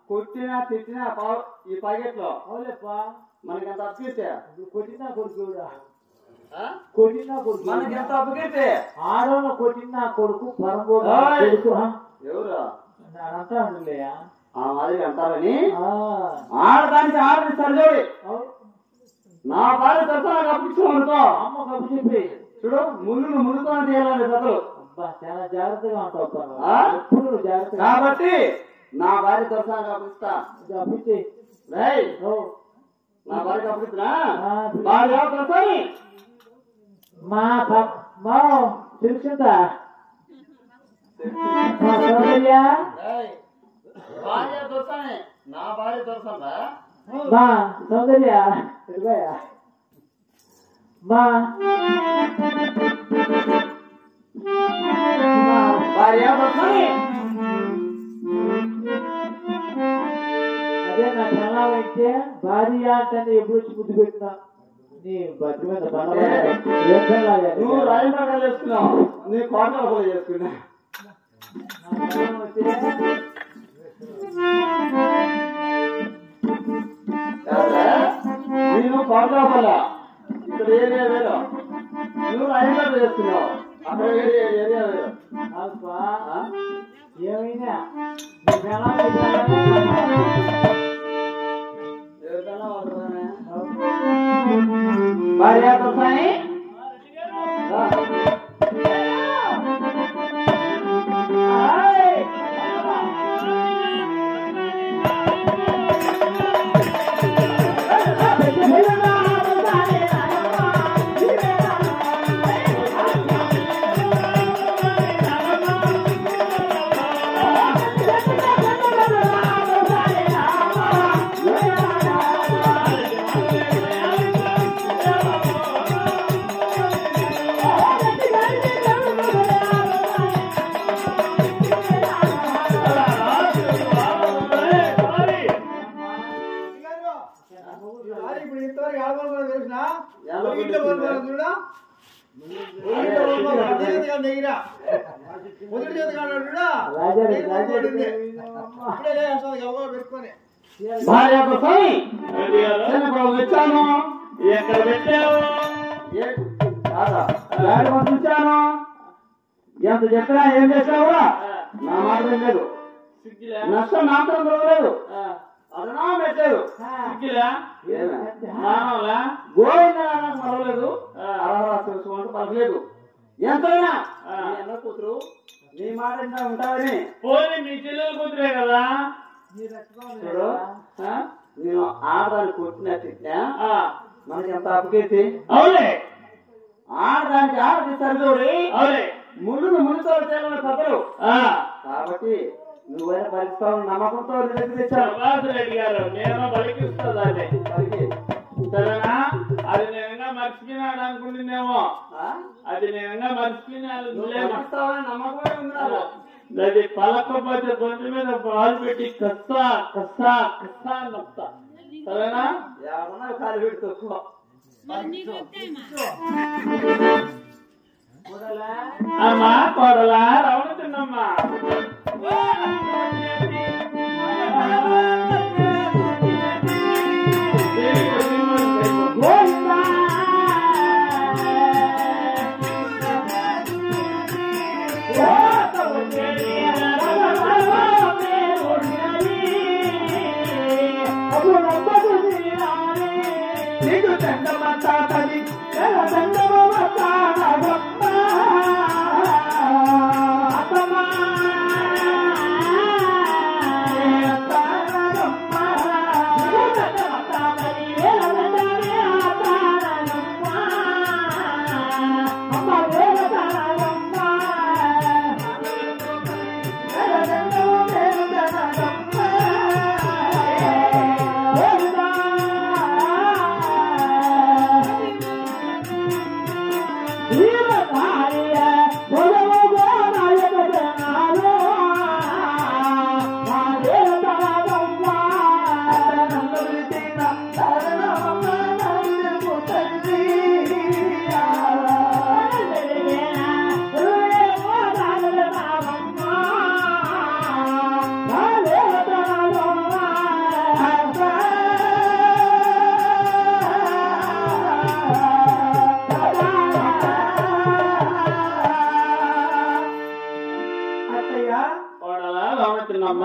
కొట్టినా తిట్టినా ఈ ప్యాకెట్లో మనకి ఎంత అప్పగిస్తే కొట్టినా కొడుకు మనకి ఎంత అప్పగిస్తే ఆడోళ్ళ కొట్టినా కొడుకు పరంగో ఎవరు అంటా ఉండలేయా ఆ మాదిరి అంటారని ఆడదానికి ఆడని సరిజోడి నా భార్య తరఫున నాకు అప్పించాం అనుకో అమ్మ కప్పు చెప్పి చూడు ముళ్ళు మునుకొని తీయాలని పెద్దలు చాలా జాగ్రత్తగా ఉంటావు జాగ్రత్త కాబట్టి నా భార్య తరఫున అప్పిస్తా అప్పించి నా భార్య అప్పిస్తున్నా భార్య తరఫుని మా తెలుసుందా భార్య దొరసానే నా భార్య దొరసందా మా సౌందర్య మా భార్య దొరసాని అదే నా చాలా అయితే భార్య అంటే ఎప్పుడు వచ్చి ముద్దు పెట్టినా నీ బతి మీద నువ్వు రాజమండ్రి చేసుకున్నావు నీ కోటలో చేసుకున్నా నేను కోటల ఇక్కడ ఏరియా వేరు నువ్వు రాజమండ్రి చేసుకున్నావు అక్కడ ఏరియా వేరు ఏమైనా భార్య దొరసాని భార్య వచ్చాను ఎక్కడ పెట్టావు పంపించాను ఎంత చెప్పినా ఏం చేసావు నా మాట లేదు నష్టం మాత్రం లేదు అదనా పెట్టలేదు గోవింద మరవలేదు అలా తెలుసుకోమంటూ పలకలేదు ఎంతైనా అన్న కూతురు నీ మాట ఇంకా ఉంటావని పోనీ మీ చెల్లెలు కూతురే కదా నేను ఆడదాన్ని కొట్టినా తిట్టినా మనకి ఎంత అప్పకైతే అవులే ఆడదానికి ఆడది సరిదోడి అవులే ముళ్ళుతో చేయాలని కథలు కాబట్టి నువ్వైనా పరిస్తావు నమ్మకంతో తెచ్చాను రెడ్డి గారు నేను బలికిస్తా దాన్ని సరేనా అది నేనంగా మర్చిపోయినాడు అనుకుంటుందేమో అది నేనంగా మర్చిపోయినాడు నమ్మకమే ఉన్నాడు అది పలకపోతే గొంతు మీద పాలు పెట్టి కస్తా కస్తా కస్తా అని నొక్తా సరేనా ఏమన్నా కాలు పెట్టి తక్కువ అమ్మా కోడలా రవణ తిన్నమ్మా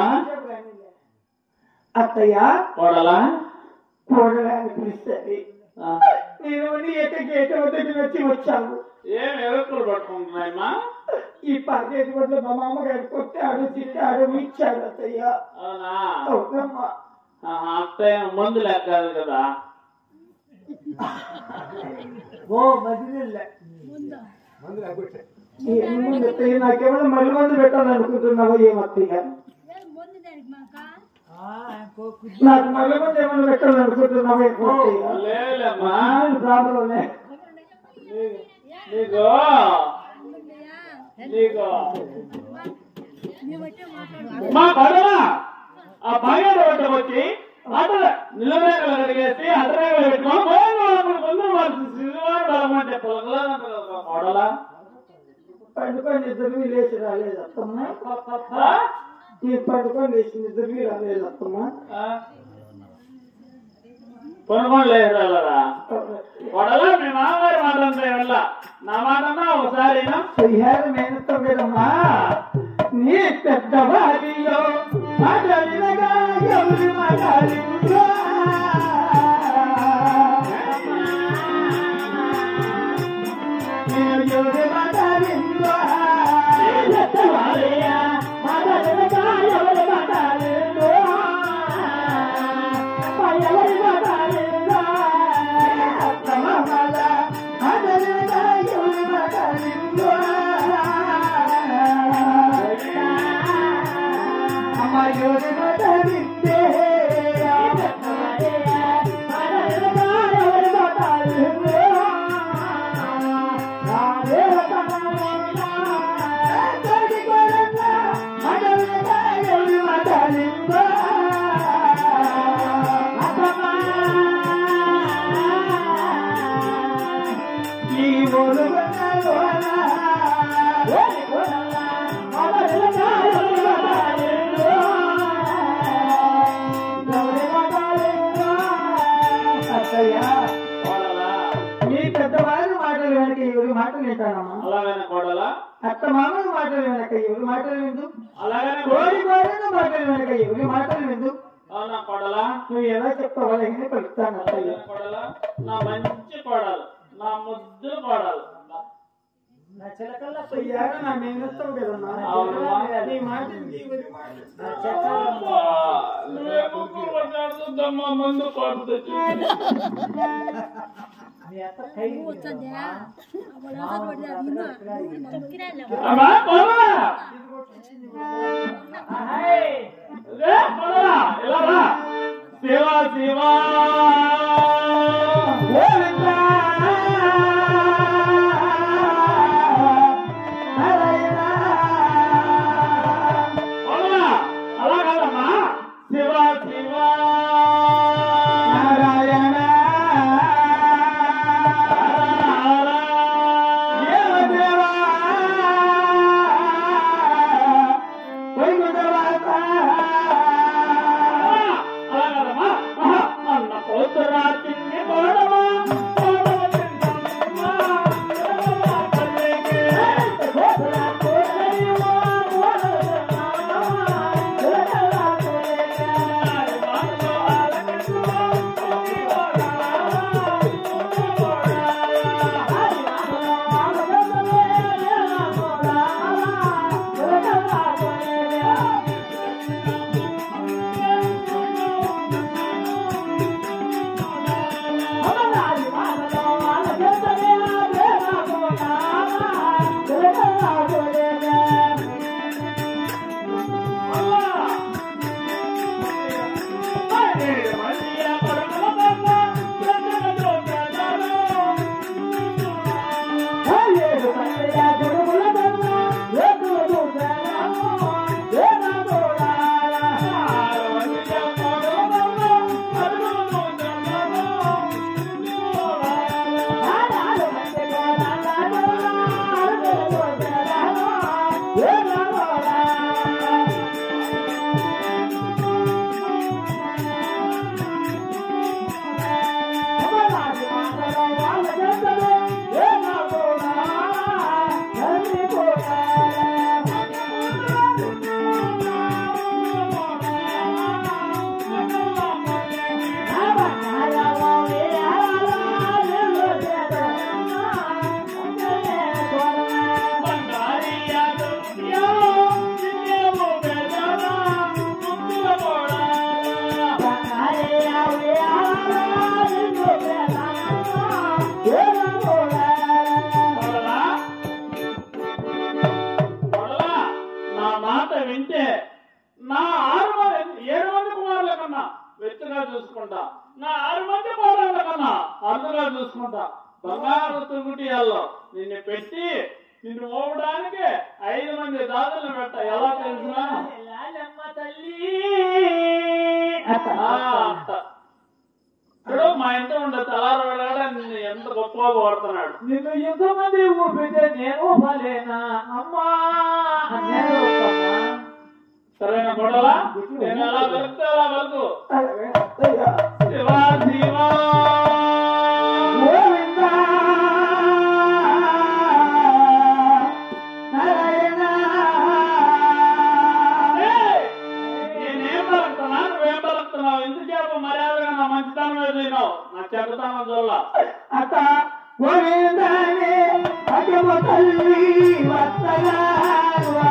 ఏమమ్మా అత్తయ్య కోడలా కోడలా అని పిలుస్తుంది నేను గేట వద్దకు వచ్చి వచ్చావు. ఏం ఎరుకులు పట్టుకుంటున్నాయమ్మా? ఈ పర్లేదు వల్ల మా మామగారు కొట్టాడు తిట్టాడు ఇచ్చాడు అత్తయ్య. అవునా? అవునమ్మా. అత్తయ్య మందు లెక్కాదు కదా. ఓ మధ్య నాకేమైనా మళ్ళీ మందు పెట్టాలనుకుంటున్నావా ఏమత్తయ్య? నాకు మళ్ళీ మంది ఏమైనా పెట్టాలనుకుంటున్నావా లేదమ్మా. ప్రాబ్లం నీకు మా పడవ ఆ బాగా వచ్చి నిలవేగలు అడిగేసి అడ్డరేగలు పెట్టుకొని కోడలా పండుకొని ఇద్దరు లేచి రాలేదు అత్తమ్మా. ఈ పండుకొని లేచి ఇద్దరు రాలేదు అత్తమ్మా. కొనుగోలు లేదురా కొడలా మీ మామగారి మాట అంతే వల్ల నా మాట ఒకసారి మేనత్తం కదమ్మా. నీ పెద్ద భార్యో మాట్లాడినగా ఎవరి మాట్లాడిందో ఎవరి మాట్లాడిందో పెద్ద భార్య మాట్లాడినగా ఎవరి మాట్లాడిందో ఎవరి మాట్లాడిందో అత్తమ్మ మాట్లాడినగా ఎవరి మాట్లాడిందో ఎవరి మాట్లాడితే ఈ ఊరు మీ పెద్దవారి మాటలు వెనక ఎవరి మాటలు వింటానమ్మా. అలాగనే కోడలా అత్త మామల మాటలు వెనక ఎవరి మాటలు విందు. అలాగనే కోడి కోడిన మాటలు వెనక ఎవరి మాటలు విందు. అవునా కోడలా? నువ్వు ఎలా చెప్తావు అలాగే పలుకుతాను అత్తయ్య. కోడలా నా మంచి కోడలు, నా ముద్దు కోడలు. నా చిలకల్లా పోయాక నా మేనత్తావు కదమ్మా. నీ మాట ముందు కోడలు శివ శివ అలా కాదమ్మా. శివ శివ నారాయణ దేవదేవా అలా కాదమ్మా. కన్నా వెచ్చగా చూసుకుంటా. నా 6 మంది కోడళ్ళ కన్నా అరుదుగా చూసుకుంటా. బంగారు తుంగుటియాల్లో నిన్ను పెట్టి నిన్ను మోపడానికి 5 మంది దాదులను పెట్ట. ఎలా తెలుసునా? ఇప్పుడు మా ఇంట్లో ఉండే తలారు నిన్ను ఎంత గొప్పగా కోరుతున్నాడు. నిన్ను ఎంతమంది ఊపితే నేను ఊపలేనా అమ్మా? సరైన గొడవ నేను ఎలా వెళ్తే అలా వెళ్తూ శివా శివా నేనేం బలుకుతున్నా నువ్వేం బలుకుతున్నావు? ఇంతసేపు మర్యాదగా నా మంచితనం ఎదిగినావు, నా చెడ్డతనం చూడాల. అత గోవిందనే అగమ తల్లి వత్తనావా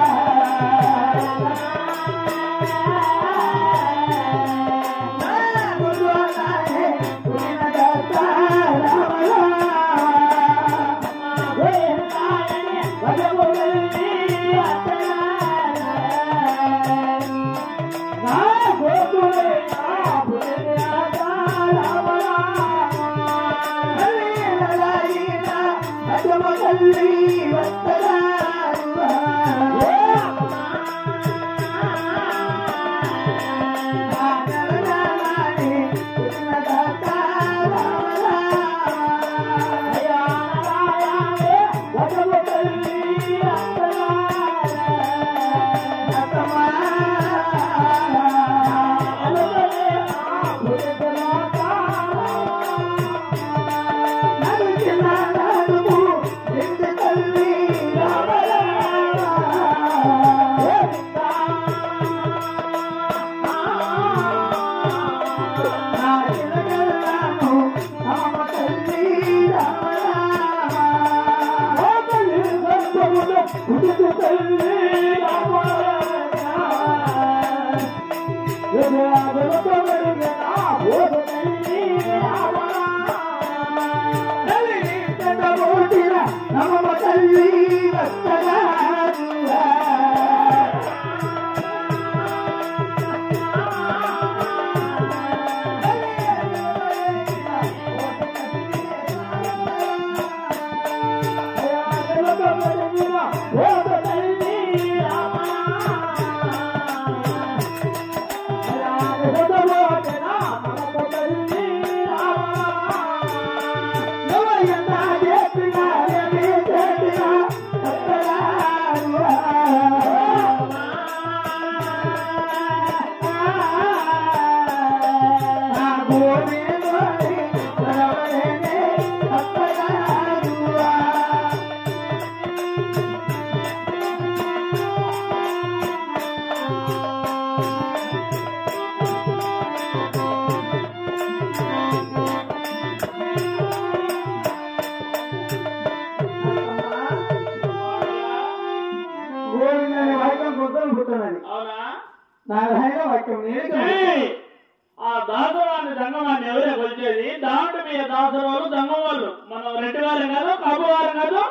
ఆ దాసరాన్ని దంగమాన్ని ఎవరే కొలిచేది? దాంట్లో మీ దాసరాలు దంగం వాళ్ళు మనం రెడ్డి వారు కాదు, కబ్బు వారు కాదు,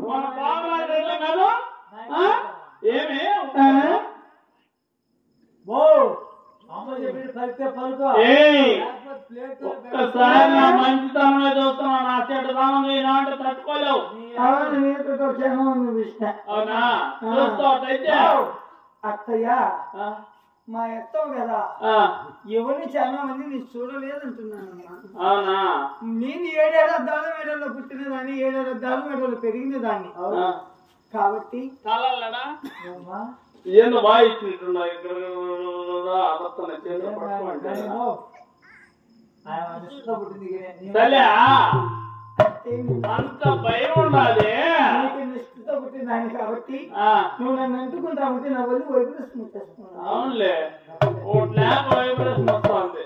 మన పామువారి రెడ్డి కాదు. ఏమి ఒక్కసారి నా మంచితనమే చూస్తున్నా, నా చెడ్డతనం అంటే తట్టుకోలేవు. అవునా? చూస్తావైతే అత్తయ్య మా ఎత్తావు కదా, ఎవరిని చాలా మంది నీకు చూడలేదంటున్నాను. అవునా? నేను 7 ఏళ్ళ దాని మేడలో పుట్టినదాన్ని, 7 ఏళ్ళ దాని మేడలో పెరిగిన దాన్ని కాబట్టి చాలడా ఏందో బాగా ఇచ్చినట్టున్నా ఇక్కడ అంత భయం ఉండాలి. నిష్ఠతో పుట్టినదాన్ని కాబట్టి నువ్వు నన్ను అంటుకుంటా ఉంటే నా వల్ల వైబ్రేషన్ వచ్చేస్తున్నాను. అవునులే, వైబ్రేషన్ వస్తుంది.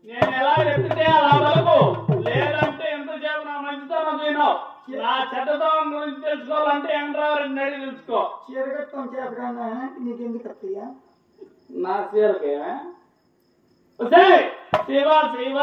నేను ఎలా చెప్తే అలా వరకు, లేదంటే ఎంతసేపు నా మంచితనం తిన్నావు. నా చెడ్డతనం గురించి తెలుసుకోవాలంటే ఎంట్రారెడ్డి అడిగి తెలుసుకో. చీరగట్టం చేపగా నీకెందుకు అత్తయ్యా? నా చీరకే శివ శివ